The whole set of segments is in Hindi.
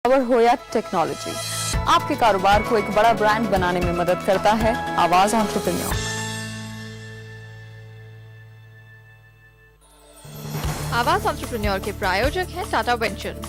पावर हो या टेक्नोलॉजी, आपके कारोबार को एक बड़ा ब्रांड बनाने में मदद करता है आवाज एंटरप्रेन्योर। आवाज एंटरप्रेन्योर के प्रायोजक हैं टाटा वेंचर।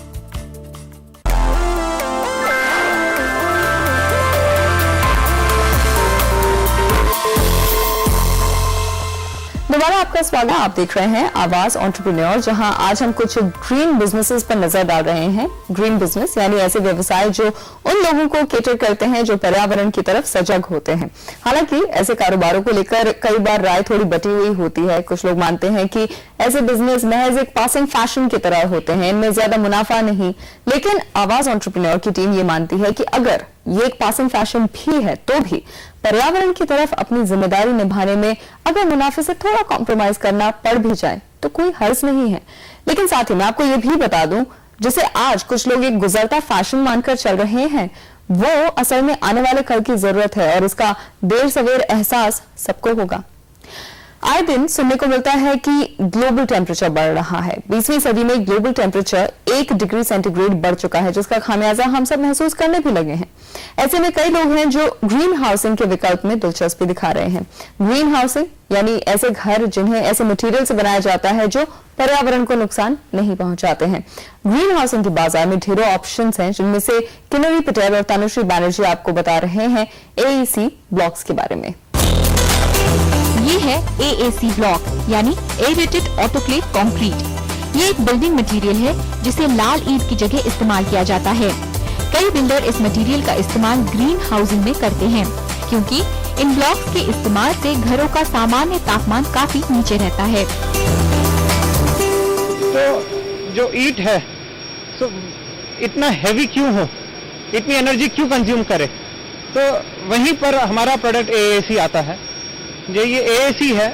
दोबारा आपका स्वागत है। आप देख रहे हैं आवाज एंटरप्रेन्योर, जहां आज हम कुछ ग्रीन बिजनेसेस पर नजर डाल रहे हैं। ग्रीन बिजनेस यानी ऐसे व्यवसाय जो उन लोगों को केटर करते हैं जो पर्यावरण की तरफ सजग होते हैं। हालांकि ऐसे कारोबारों को लेकर कई बार राय थोड़ी बटी हुई होती है। कुछ लोग मानते हैं कि ऐसे बिजनेस महज एक पासिंग फैशन की तरह होते हैं, इनमें ज्यादा मुनाफा नहीं। लेकिन आवाज एंटरप्रेन्योर की टीम ये मानती है कि अगर ये एक पासिंग फैशन भी है तो भी पर्यावरण की तरफ अपनी जिम्मेदारी निभाने में अगर मुनाफे से थोड़ा कॉम्प्रोमाइज करना पड़ भी जाए तो कोई हर्ज नहीं है। लेकिन साथ ही मैं आपको ये भी बता दूं, जिसे आज कुछ लोग एक गुजरता फैशन मानकर चल रहे हैं, वो असल में आने वाले कल की जरूरत है और इसका देर सवेर एहसास सबको होगा। आए दिन सुनने को मिलता है कि ग्लोबल टेम्परेचर बढ़ रहा है। 20वीं सदी में ग्लोबल टेम्परेचर 1 डिग्री सेंटीग्रेड बढ़ चुका है, जिसका खामियाजा हम सब महसूस करने भी लगे हैं। ऐसे में कई लोग हैं जो ग्रीन हाउसिंग के विकल्प में दिलचस्पी दिखा रहे हैं। ग्रीन हाउसिंग यानी ऐसे घर जिन्हें ऐसे मटेरियल से बनाया जाता है जो पर्यावरण को नुकसान नहीं पहुंचाते हैं। ग्रीन हाउसिंग के बाजार में ढेरों ऑप्शंस हैं, जिनमें से किन्नरी पटेल और तनुश्री बैनर्जी आपको बता रहे हैं AEC ब्लॉक्स के बारे में। ये है AAC ब्लॉक यानी एरेटेड ऑटोक्लेव कंक्रीट। ये एक बिल्डिंग मटेरियल है जिसे लाल ईंट की जगह इस्तेमाल किया जाता है। कई बिल्डर इस मटेरियल का इस्तेमाल ग्रीन हाउसिंग में करते हैं, क्योंकि इन ब्लॉक्स के इस्तेमाल से घरों का सामान्य तापमान काफी नीचे रहता है। तो जो ईंट है तो इतना हैवी क्यों हो, इतनी एनर्जी क्यों कंज्यूम करे, तो वहीं पर हमारा प्रोडक्ट AAC आता है। जो ये AAC है,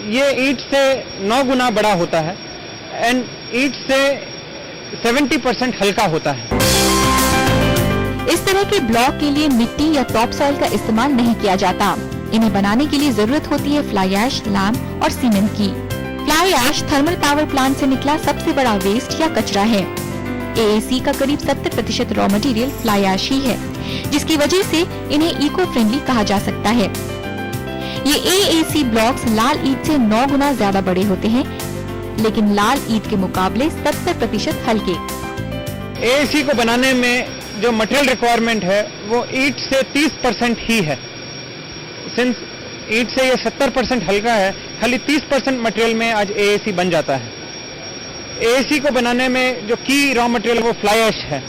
ये ईंट से 9 गुना बड़ा होता है एंड ईंट से 70% हल्का होता है। इस तरह के ब्लॉक के लिए मिट्टी या टॉप सॉइल का इस्तेमाल नहीं किया जाता। इन्हें बनाने के लिए जरूरत होती है फ्लाई ऐश, लैम्प और सीमेंट की। Fly ash thermal power plant से निकला सबसे बड़ा वेस्ट या कचरा है। AAC का करीब 70% रॉ मटेरियल फ्लाई ऐश ही है, जिसकी वजह से इन्हें इको फ्रेंडली कहा जा सकता है। ये AAC ब्लॉक्स लाल ईंट से 9 गुना ज्यादा बड़े होते हैं, लेकिन लाल ईंट के मुकाबले 70% हल्के। AAC को बनाने में जो मटेरियल रिक्वायरमेंट है वो ईंट से 30% ही है। सिंस ईंट से ये 70% हल्का है, खाली 30% मटेरियल में आज AAC बन जाता है। AAC को बनाने में जो की रॉ मटेरियल वो फ्लाई ऐश है।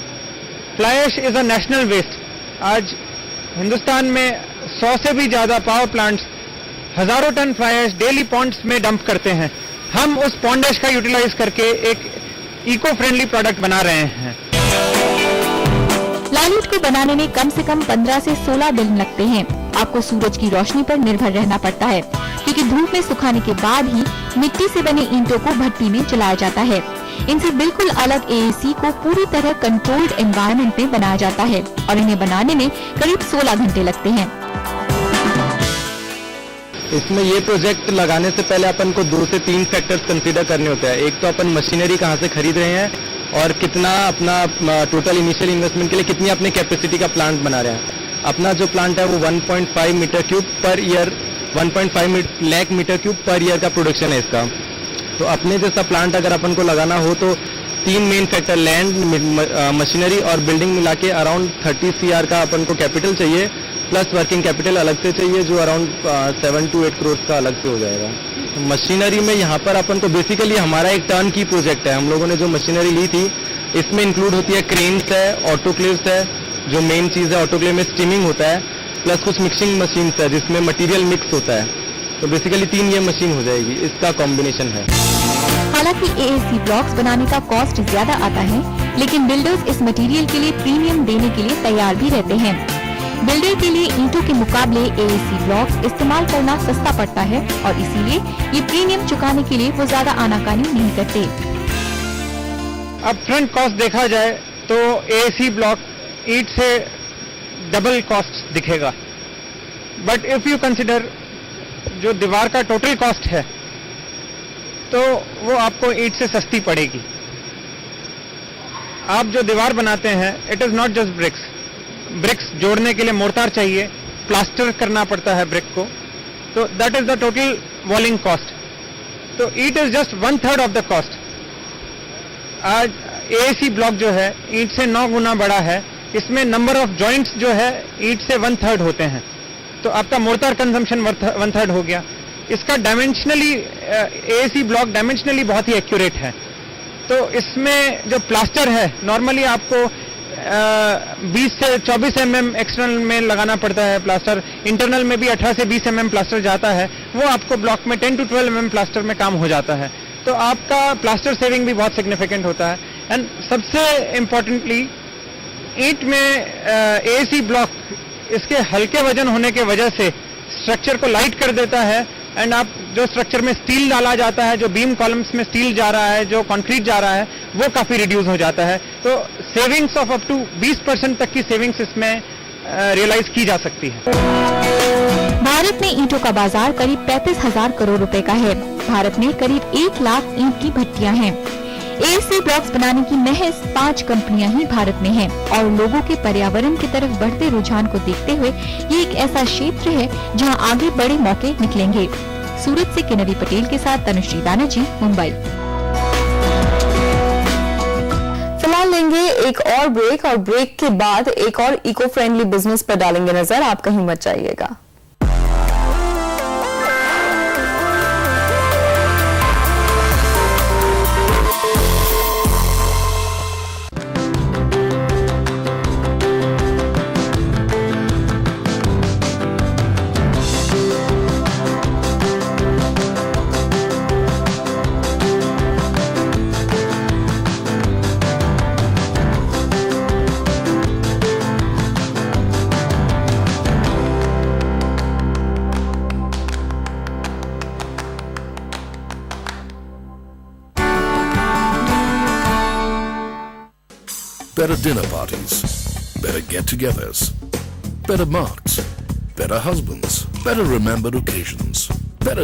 Fly ash is a national waste. आज हिंदुस्तान में 100 से भी ज्यादा पावर प्लांट्स हजारों ton fly ash daily ponds में डंप करते हैं। हम उस पॉन्ड ऐश का यूटिलाइज करके एक इको फ्रेंडली प्रोडक्ट बना रहे हैं। लाल ईंट को बनाने में कम से कम 15 से 16 दिन लगते हैं। आपको सूरज की रोशनी पर निर्भर रहना पड़ता है, क्योंकि धूप में सुखाने के बाद ही मिट्टी से बने ईंटों को भट्टी में जलाया जाता है। इनसे बिल्कुल अलग AAC को पूरी तरह कंट्रोल्ड एनवायरनमेंट में बनाया जाता है और इन्हें बनाने में करीब 16 घंटे लगते हैं। इसमें ये प्रोजेक्ट लगाने से पहले अपन को 2 से 3 फैक्टर्स कंसीडर करने होते हैं। एक तो अपन मशीनरी कहाँ से खरीद रहे हैं और कितना अपना टोटल इनिशियल इन्वेस्टमेंट के लिए कितनी अपनी कैपेसिटी का प्लांट बना रहे हैं। अपना जो प्लांट है वो 1.5 metre cube per year 1.5 lakh metre cube per year का प्रोडक्शन है इसका। तो अपने जैसा प्लांट अगर अपन को लगाना हो तो 3 मेन फैक्टर, लैंड, मशीनरी और बिल्डिंग मिला के अराउंड 30 CR का अपन को कैपिटल चाहिए, प्लस वर्किंग कैपिटल अलग से चाहिए जो अराउंड 7 to 8 करोड़ का अलग से हो जाएगा। तो मशीनरी में यहाँ पर अपन को बेसिकली हमारा एक टर्न की प्रोजेक्ट है। हम लोगों ने जो मशीनरी ली थी इसमें इंक्लूड होती है क्रेन्स है, ऑटोक्लेव्स है, जो मेन चीज है ऑटोक्लेव में स्टीमिंग होता है, प्लस कुछ मिक्सिंग मशीन है जिसमें मटेरियल मिक्स होता है। तो बेसिकली 3 ये मशीन हो जाएगी, इसका कॉम्बिनेशन है। हालांकि AAC ब्लॉक्स बनाने का कॉस्ट ज्यादा आता है, लेकिन बिल्डर्स इस मटेरियल के लिए प्रीमियम देने के लिए तैयार भी रहते हैं। बिल्डर के लिए ईंटों के मुकाबले AAC ब्लॉक्स इस्तेमाल करना सस्ता पड़ता है और इसीलिए ये प्रीमियम चुकाने के लिए वो ज्यादा आनाकानी नहीं करते। अब फ्रंट कॉस्ट देखा जाए तो AAC ब्लॉक ईंट से डबल कॉस्ट दिखेगा, बट इफ यू कंसिडर जो दीवार का टोटल कॉस्ट है तो वो आपको ईंट से सस्ती पड़ेगी। आप जो दीवार बनाते हैं, it is not just bricks जोड़ने के लिए मोर्टार चाहिए, प्लास्टर करना पड़ता है ब्रिक को, तो that is the total walling cost. तो it is just 1/3 of the cost. आज एएसी ब्लॉक जो है ईट से 9 गुना बड़ा है, इसमें नंबर ऑफ जॉइंट्स जो है ईट से 1/3 होते हैं, तो आपका मोर्टार कंजम्पशन 1/3 हो गया। इसका डायमेंशनली एएसी ब्लॉक डायमेंशनली बहुत ही एक्यूरेट है। तो इसमें जो प्लास्टर है नॉर्मली आपको 20 से 24 mm एक्सटर्नल में लगाना पड़ता है प्लास्टर, इंटरनल में भी 18 से 20 mm प्लास्टर जाता है, वो आपको ब्लॉक में 10 to 12 mm प्लास्टर में काम हो जाता है। तो आपका प्लास्टर सेविंग भी बहुत सिग्निफिकेंट होता है। एंड सबसे इम्पोर्टेंटली ईंट में एएसी ब्लॉक इसके हल्के वजन होने के वजह से स्ट्रक्चर को लाइट कर देता है। एंड आप जो स्ट्रक्चर में स्टील डाला जाता है, जो बीम कॉलम्स में स्टील जा रहा है, जो कंक्रीट जा रहा है, वो काफी रिड्यूस हो जाता है। तो सेविंग्स ऑफ अप टू 20% तक की सेविंग्स इसमें रियलाइज की जा सकती है। भारत में ईंटों का बाजार करीब 35,000 करोड़ रुपए का है। भारत में करीब 1 लाख ईंट की भट्टियां हैं। एएसी ब्लॉक्स बनाने की महज 5 कंपनियां ही भारत में हैं और लोगों के पर्यावरण की तरफ बढ़ते रुझान को देखते हुए ये एक ऐसा क्षेत्र है जहां आगे बड़े मौके निकलेंगे। सूरत से किन्नरी पटेल के साथ तनुश्री बैनर्जी, मुंबई। फिलहाल लेंगे एक और ब्रेक, और ब्रेक के बाद एक और इको फ्रेंडली बिजनेस पर डालेंगे नजर। आप कहीं मत जाइएगा। Better dinner parties, better get-togethers, better marks, better husbands, better remembered occasions.